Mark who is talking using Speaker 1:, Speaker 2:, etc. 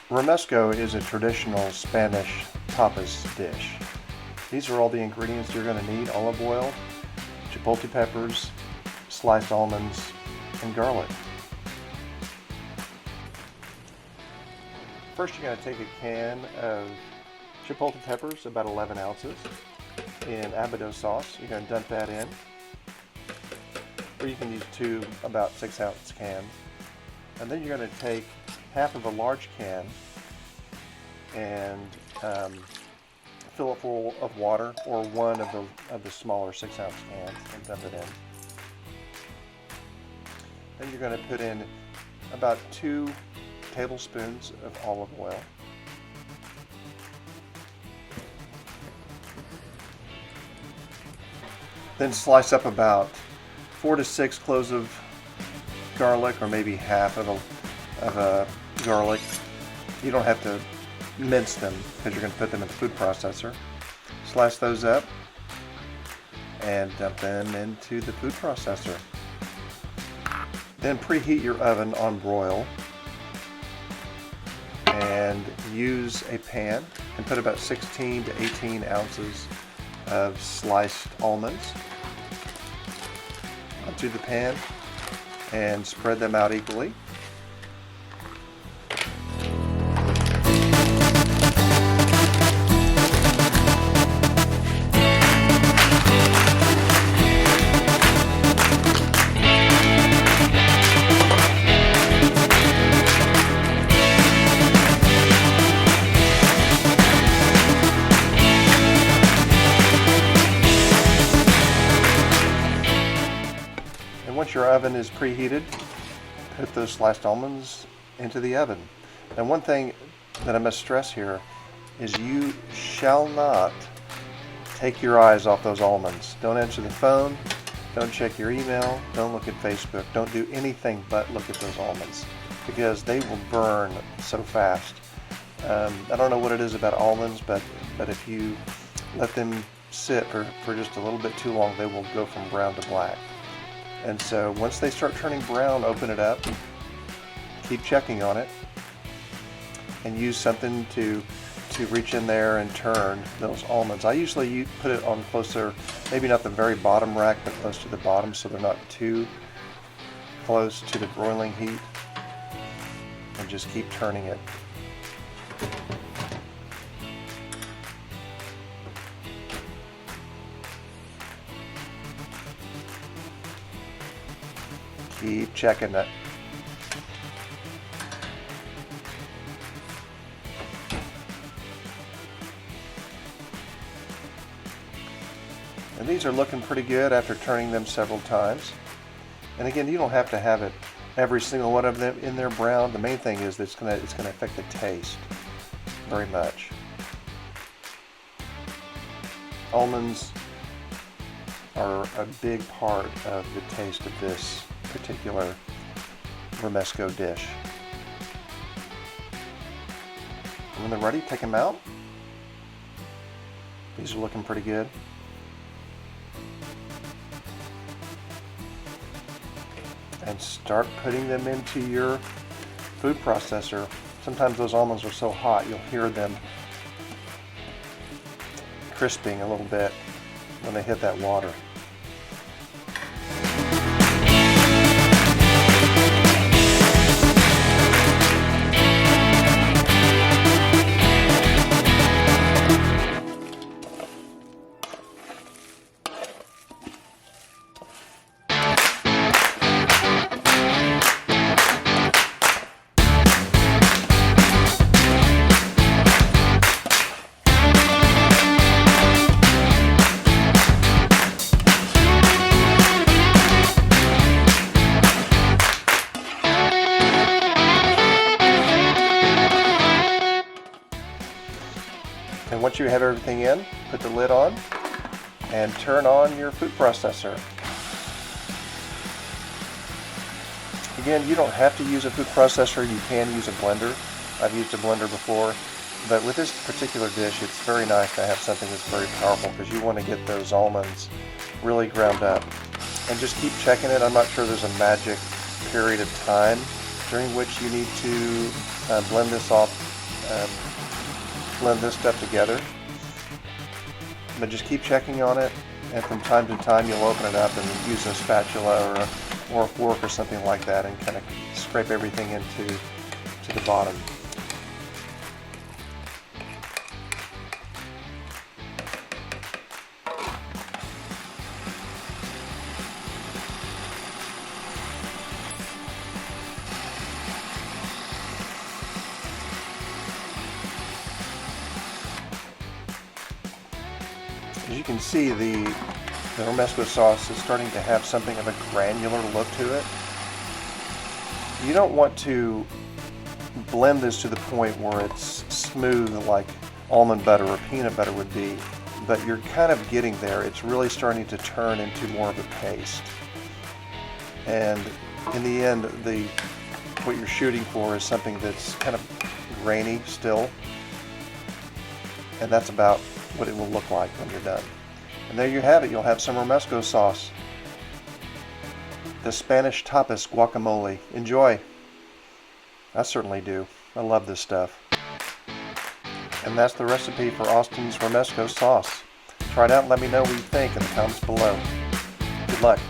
Speaker 1: Romesco is a traditional Spanish tapas dish. These are all the ingredients you're going to need: olive oil, chipotle peppers, sliced almonds, and garlic. First, you're going to take a can of chipotle peppers, about 11 ounces, in abodo sauce. You're going to dump that in, or you can use two about 6-ounce cans. And then you're going to take half of a large can and fill it full of water, or one of the smaller 6-ounce cans, and dump it in. Then you're going to put in about 2 tablespoons of olive oil. Then slice up about 4 to 6 cloves of garlic, or maybe half of a garlic. You don't have to mince them because you're going to put them in the food processor. Slice those up and dump them into the food processor. Then preheat your oven on broil and use a pan and put about 16 to 18 ounces of sliced almonds onto the pan and spread them out equally. Once your oven is preheated, put those sliced almonds into the oven. And one thing that I must stress here is you shall not take your eyes off those almonds. Don't answer the phone, don't check your email, don't look at Facebook, don't do anything but look at those almonds, because they will burn so fast. I don't know what it is about almonds, but if you let them sit for just a little bit too long, they will go from brown to black. And so once they start turning brown, open it up, keep checking on it, and use something to reach in there and turn those almonds. I usually put it on closer, maybe not the very bottom rack, but close to the bottom, so they're not too close to the broiling heat, and just keep turning it. Keep checking it. And these are looking pretty good after turning them several times. And again, you don't have to have it every single one of them in there brown. The main thing is that it's gonna affect the taste very much. Almonds are a big part of the taste of this particular Romesco dish. And when they're ready, take them out. These are looking pretty good. And start putting them into your food processor. Sometimes those almonds are so hot you'll hear them crisping a little bit when they hit that water. And once you have everything in, put the lid on and turn on your food processor. Again, you don't have to use a food processor, you can use a blender. I've used a blender before, but with this particular dish, it's very nice to have something that's very powerful, because you want to get those almonds really ground up. And just keep checking it. I'm not sure there's a magic period of time during which you need to blend this off blend this stuff together. But just keep checking on it, and from time to time you'll open it up and use a spatula or a fork or something like that and kind of scrape everything into the bottom. As you can see, the Romesco sauce is starting to have something of a granular look to it. You don't want to blend this to the point where it's smooth like almond butter or peanut butter would be, but you're kind of getting there. It's really starting to turn into more of a paste. And in the end, what you're shooting for is something that's kind of grainy still. And that's about what it will look like when you're done. And there you have it. You'll have some Romesco sauce. The Spanish tapas guacamole. Enjoy. I certainly do. I love this stuff. And that's the recipe for Austin's Romesco sauce. Try it out and let me know what you think in the comments below. Good luck.